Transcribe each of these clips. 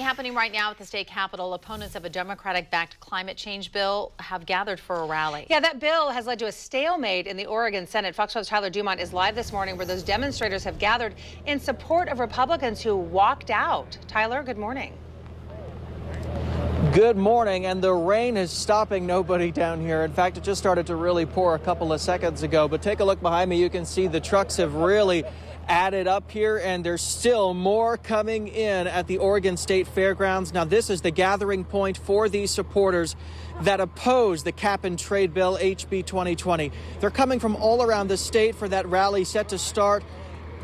Happening right now at the state capitol, opponents of a Democratic-backed climate change bill have gathered for a rally. Yeah, that bill has led to a stalemate in the Oregon Senate. Fox 5's Tyler Dumont is live this morning where those demonstrators have gathered in support of Republicans who walked out. Tyler, good morning. Good morning, and the rain is stopping nobody down here. In fact, it just started to really pour a couple of seconds ago. But take a look behind me. You can see the trucks have really added up here, and there's still more coming in at the Oregon State Fairgrounds. Now, this is the gathering point for these supporters that oppose the cap and trade bill, HB 2020. They're coming from all around the state for that rally set to start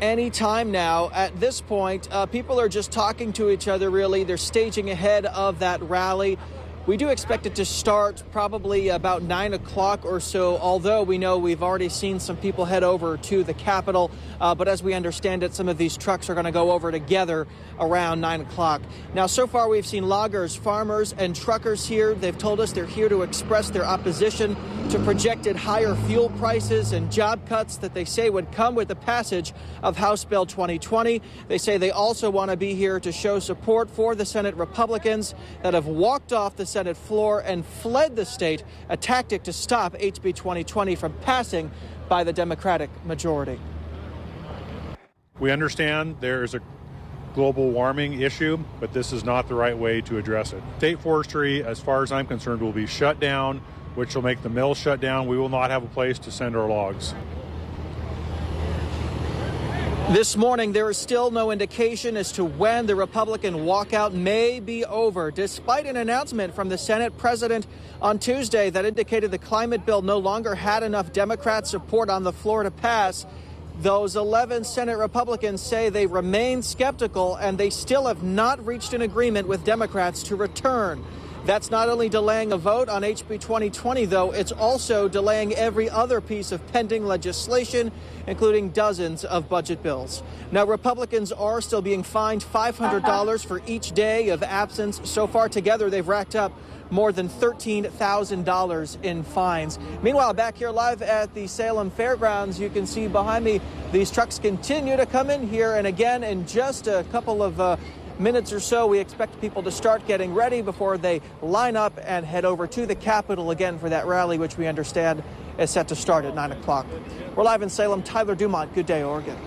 any time now. At this point, people are just talking to each other, really. They're staging ahead of that rally. We do expect it to start probably about 9 o'clock or so, although we know we've already seen some people head over to the Capitol. But as we understand it, some of these trucks are going to go over together around 9 o'clock. Now, so far, we've seen loggers, farmers, and truckers here. They've told us they're here to express their opposition to projected higher fuel prices and job cuts that they say would come with the passage of House Bill 2020. They say they also want to be here to show support for the Senate Republicans that have walked off the Senate floor and fled the state, a tactic to stop HB 2020 from passing by the Democratic majority. We understand there is a global warming issue, but this is not the right way to address it. State forestry, as far as I'm concerned, will be shut down, which will make the mill shut down. We will not have a place to send our logs. This morning, there is still no indication as to when the Republican walkout may be over, despite an announcement from the Senate president on Tuesday that indicated the climate bill no longer had enough Democrat support on the floor to pass. Those 11 Senate Republicans say they remain skeptical, and they still have not reached an agreement with Democrats to return. That's not only delaying a vote on HB 2020, though, it's also delaying every other piece of pending legislation, including dozens of budget bills. Now, Republicans are still being fined $500 for each day of absence. So far together, they've racked up more than $13,000 in fines. Meanwhile, back here live at the Salem Fairgrounds, you can see behind me, these trucks continue to come in here. And again, in just a couple of minutes or so, we expect people to start getting ready before they line up and head over to the Capitol again for that rally, which we understand is set to start at 9 o'clock. We're live in Salem. Tyler Dumont. Good day, Oregon.